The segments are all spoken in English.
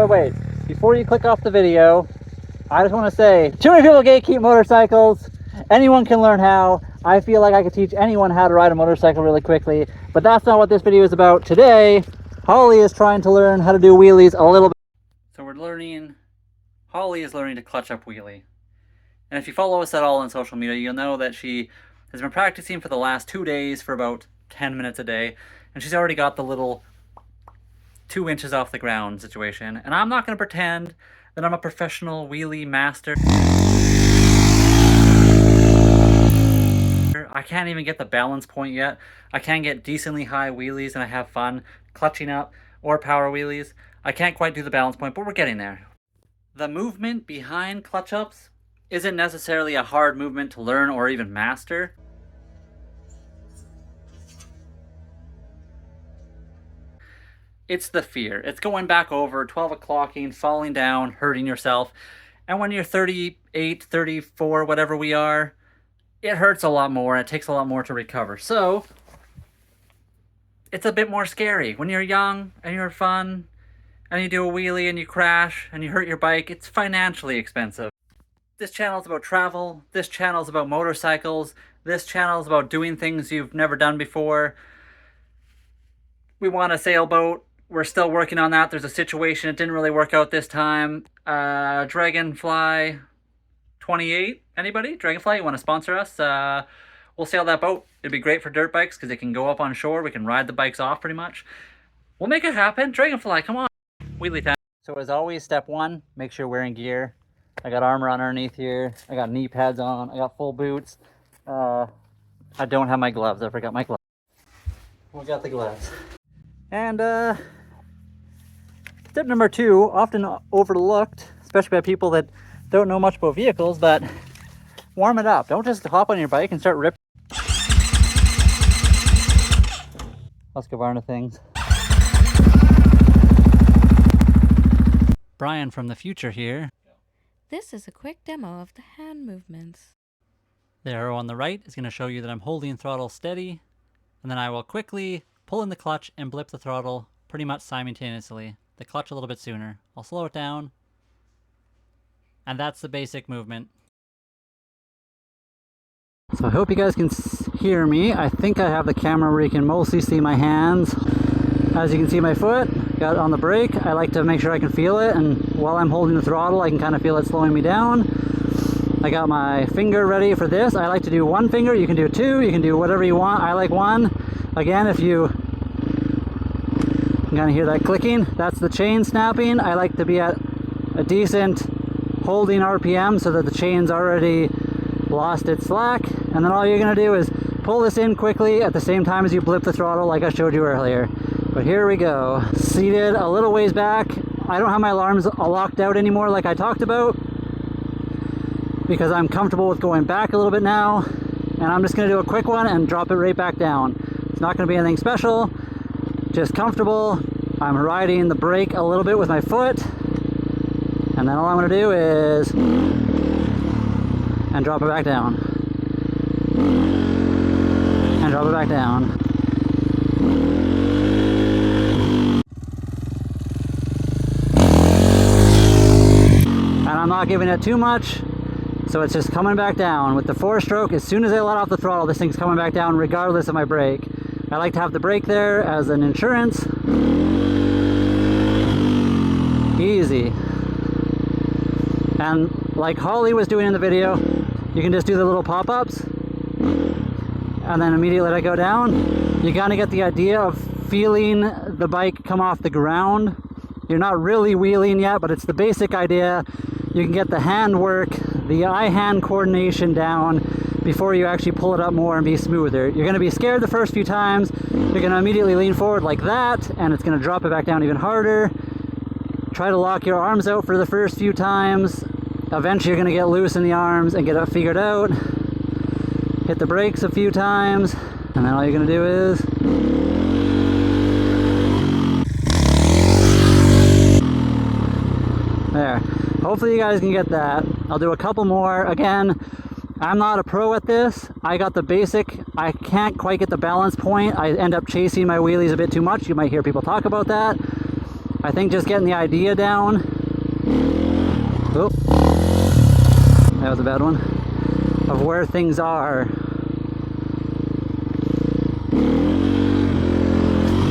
wait. Before you click off the video, I just want to say, too many people gatekeep motorcycles. Anyone can learn how. I feel like I could teach anyone how to ride a motorcycle really quickly, but that's not what this video is about. Today, Holly is trying to learn how to do wheelies a little bit. So Holly is learning to clutch up wheelie. And if you follow us at all on social media, you'll know that she has been practicing for the last 2 days for about 10 minutes a day, and she's already got the little 2 inches off the ground situation. And I'm not going to pretend that I'm a professional wheelie master. I can't even get the balance point yet. I can get decently high wheelies and I have fun clutching up, or power wheelies. I can't quite do the balance point, but we're getting there. The movement behind clutch ups isn't necessarily a hard movement to learn or even master. It's the fear. It's going back over, 12 o'clocking, falling down, hurting yourself. And when you're 38, 34, whatever we are, it hurts a lot more and it takes a lot more to recover. So it's a bit more scary. When you're young and you're fun and you do a wheelie and you crash and you hurt your bike, it's financially expensive. This channel is about travel. This channel is about motorcycles. This channel is about doing things you've never done before. We want a sailboat. We're still working on that. There's a situation. It didn't really work out this time. Dragonfly 28. Anybody? Dragonfly, you want to sponsor us? We'll sail that boat. It'd be great for dirt bikes because it can go up on shore. We can ride the bikes off pretty much. We'll make it happen. Dragonfly, come on. Wheelie time. So as always, step one, make sure you're wearing gear. I got armor on underneath here. I got knee pads on. I got full boots. I don't have my gloves. I forgot my gloves. We got the gloves. And step number 2, often overlooked, especially by people that don't know much about vehicles, but warm it up. Don't just hop on your bike and start ripping Husqvarna things. Brian from the future here. This is a quick demo of the hand movements. The arrow on the right is going to show you that I'm holding throttle steady, and then I will quickly pull in the clutch and blip the throttle pretty much simultaneously. The clutch a little bit sooner. I'll slow it down, and that's the basic movement. So I hope you guys can hear me. I think I have the camera where you can mostly see my hands. As you can see, my foot got on the brake. I like to make sure I can feel it, and while I'm holding the throttle I can kind of feel it slowing me down. I got my finger ready for this. I like to do 1 finger. You can do 2, you can do whatever you want. I like 1. Again, if you can kind of hear that clicking, that's the chain snapping. I like to be at a decent holding RPM so that the chain's already lost its slack, and then all you're going to do is pull this in quickly at the same time as you blip the throttle like I showed you earlier. But here we go. Seated a little ways back. I don't have my alarms locked out anymore like I talked about, because I'm comfortable with going back a little bit now, and I'm just going to do a quick one and drop it right back down. It's not going to be anything special, just comfortable. I'm riding the brake a little bit with my foot, and then all I'm going to do is and drop it back down, and drop it back down. And I'm not giving it too much, so it's just coming back down. With the 4-stroke, as soon as I let off the throttle, this thing's coming back down regardless of my brake. I like to have the brake there as an insurance. Easy. And like Holly was doing in the video, you can just do the little pop-ups and then immediately let it go down. You gotta get the idea of feeling the bike come off the ground. You're not really wheeling yet, but it's the basic idea. You can get the hand work, the eye-hand coordination down before you actually pull it up more and be smoother. You're going to be scared the first few times. You're going to immediately lean forward like that, and it's going to drop it back down even harder. Try to lock your arms out for the first few times. Eventually you're going to get loose in the arms and get it figured out. Hit the brakes a few times, and then all you're going to do is there. Hopefully you guys can get that. I'll do a couple more. Again, I'm not a pro at this. I got the basic. I can't quite get the balance point. I end up chasing my wheelies a bit too much. You might hear people talk about that. I think just getting the idea down. Oh, that was a bad one. Of where things are.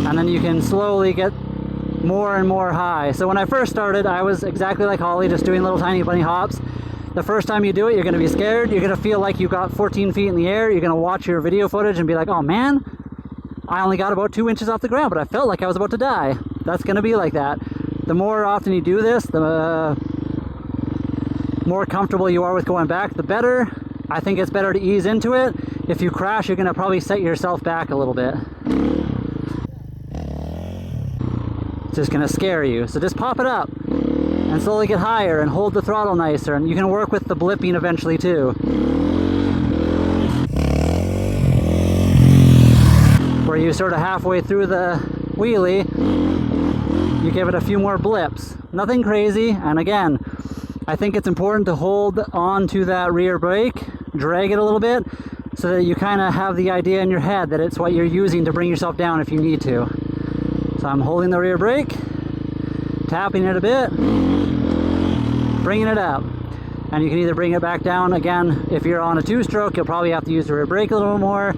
And then you can slowly get more and more high. So when I first started, I was exactly like Holly, just doing little tiny bunny hops. The first time you do it, you're gonna be scared. You're gonna feel like you got 14 feet in the air. You're gonna watch your video footage and be like, oh man, I only got about 2 inches off the ground, but I felt like I was about to die. That's gonna be like that. The more often you do this, the more comfortable you are with going back, the better. I think it's better to ease into it. If you crash, you're gonna probably set yourself back a little bit. It's just gonna scare you. So just pop it up and slowly get higher and hold the throttle nicer, and you can work with the blipping eventually too. Where you sort of halfway through the wheelie, you give it a few more blips. Nothing crazy, and again, I think it's important to hold on to that rear brake, drag it a little bit, so that you kind of have the idea in your head that it's what you're using to bring yourself down if you need to. So I'm holding the rear brake, tapping it a bit, bringing it up. And you can either bring it back down again. If you're on a 2-stroke, you'll probably have to use the rear brake a little more.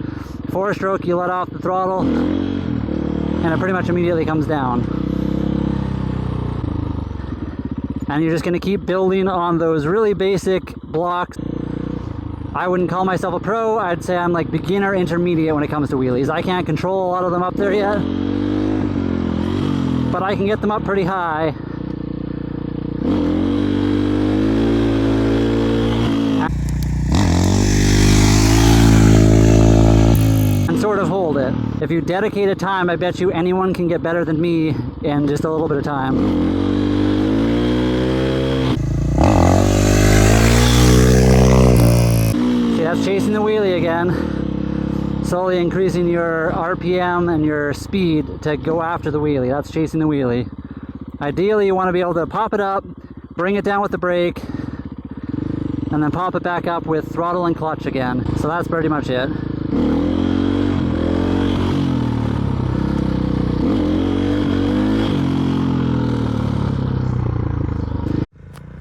4-stroke, you let off the throttle, and it pretty much immediately comes down. And you're just going to keep building on those really basic blocks. I wouldn't call myself a pro. I'd say I'm like beginner intermediate when it comes to wheelies. I can't control a lot of them up there yet, but I can get them up pretty high. And sort of hold it. If you dedicate a time, I bet you anyone can get better than me in just a little bit of time. That's chasing the wheelie again. Slowly increasing your RPM and your speed to go after the wheelie. That's chasing the wheelie. Ideally, you want to be able to pop it up, bring it down with the brake, and then pop it back up with throttle and clutch again. So that's pretty much it.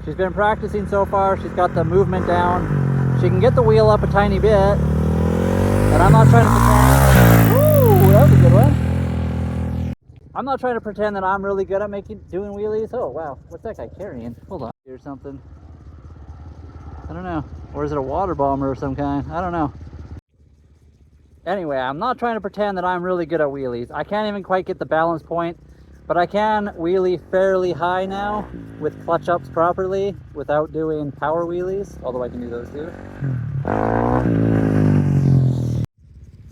She's been practicing so far. She's got the movement down. She can get the wheel up a tiny bit, and I'm not trying to pretend. Woo, that was a good one. I'm not trying to pretend that I'm really good at doing wheelies. Oh wow, what's that guy carrying? Hold on, or something. I don't know. Or is it a water bomber of some kind? I don't know. Anyway, I'm not trying to pretend that I'm really good at wheelies. I can't even quite get the balance point, but I can wheelie fairly high now with clutch ups properly without doing power wheelies, although I can do those too.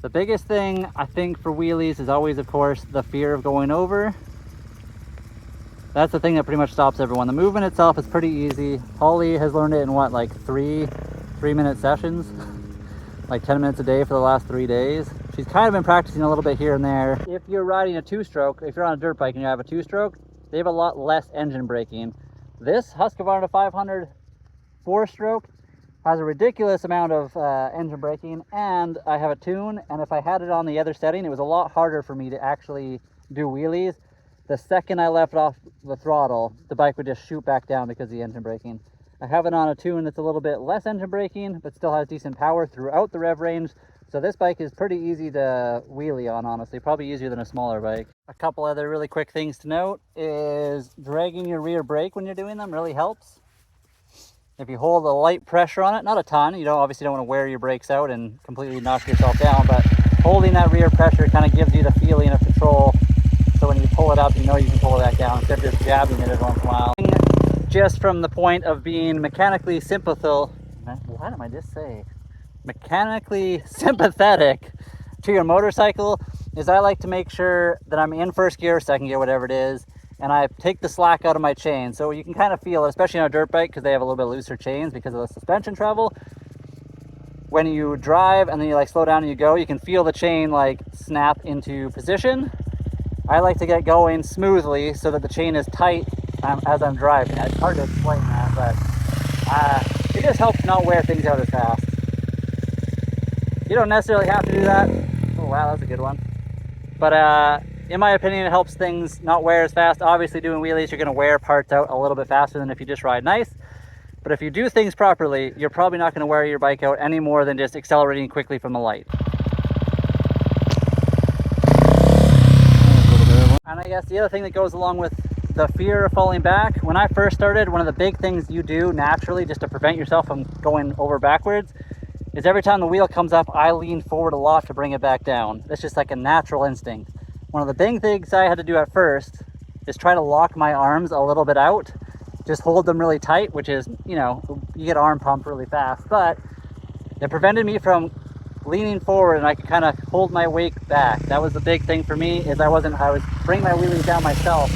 The biggest thing I think for wheelies is always, of course, the fear of going over. That's the thing that pretty much stops everyone. The movement itself is pretty easy. Holly has learned it in what, like three-minute sessions? Like 10 minutes a day for the last 3 days. She's kind of been practicing a little bit here and there. If you're riding a 2-stroke, if you're on a dirt bike and you have a 2-stroke, they have a lot less engine braking. This Husqvarna 500 4-stroke has a ridiculous amount of engine braking, and I have a tune, and if I had it on the other setting, it was a lot harder for me to actually do wheelies. The second I left off the throttle, the bike would just shoot back down because of the engine braking. I have it on a tune that's a little bit less engine braking, but still has decent power throughout the rev range. So this bike is pretty easy to wheelie on, honestly, probably easier than a smaller bike. A couple other really quick things to note is dragging your rear brake when you're doing them really helps. If you hold a light pressure on it, not a ton, you obviously don't want to wear your brakes out and completely knock yourself down, but holding that rear pressure kind of gives you the feeling of control. So when you pull it up, you know you can pull it back down instead of just jabbing it every once in a while. Just from the point of being mechanically sympathetic to your motorcycle is I like to make sure that I'm in first gear, second gear, whatever it is, and I take the slack out of my chain. So you can kind of feel it, especially on a dirt bike because they have a little bit looser chains because of the suspension travel. When you drive and then you like slow down and you go, you can feel the chain like snap into position. I like to get going smoothly so that the chain is tight as I'm driving. It's hard to explain that, but it just helps not wear things out as fast. You don't necessarily have to do that. Oh wow, that's a good one. But in my opinion, it helps things not wear as fast. Obviously, doing wheelies, you're going to wear parts out a little bit faster than if you just ride nice. But if you do things properly, you're probably not going to wear your bike out any more than just accelerating quickly from the light. And I guess the other thing that goes along with the fear of falling back, when I first started, one of the big things you do naturally just to prevent yourself from going over backwards is every time the wheel comes up, I lean forward a lot to bring it back down. That's just like a natural instinct. One of the big things I had to do at first is try to lock my arms a little bit out, just hold them really tight, which is, you know, you get arm pump really fast, but it prevented me from leaning forward and I could kind of hold my weight back. That was the big thing for me, is I was bringing my wheelies down myself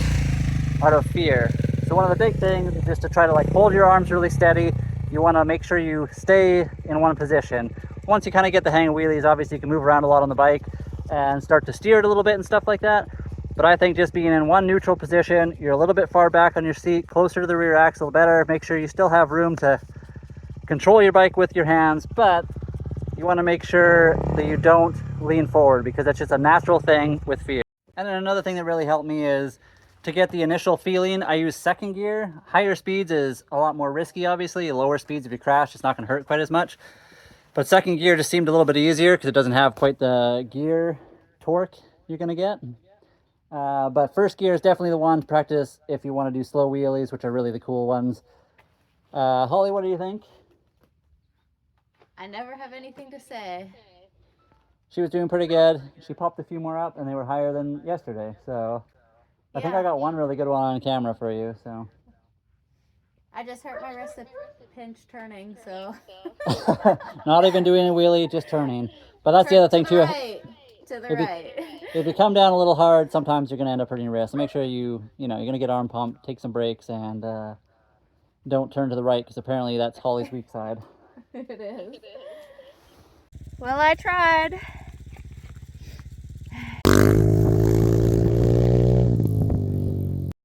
out of fear. So one of the big things is just to try to like hold your arms really steady. You want to make sure you stay in one position. Once you kind of get the hang of wheelies, obviously you can move around a lot on the bike and start to steer it a little bit and stuff like that. But I think just being in one neutral position, you're a little bit far back on your seat, closer to the rear axle better. Make sure you still have room to control your bike with your hands, but you want to make sure that you don't lean forward, because that's just a natural thing with fear. And then another thing that really helped me is to get the initial feeling, I use second gear. Higher speeds is a lot more risky, obviously. Lower speeds, if you crash, it's not going to hurt quite as much. But second gear just seemed a little bit easier because it doesn't have quite the gear torque you're going to get. But first gear is definitely the one to practice if you want to do slow wheelies, which are really the cool ones. Holly, what do you think? I never have anything to say. She was doing pretty good. She popped a few more up and they were higher than yesterday. So I think I got one really good one on camera for you. So I just hurt my wrist a pinch turning, so. not even doing a wheelie, just turning. But that's the other thing too. To the right. If you come down a little hard, sometimes you're going to end up hurting your wrist. So make sure you're going to get arm pump, take some breaks, and don't turn to the right, because apparently that's Holly's weak side. It is. Well, I tried.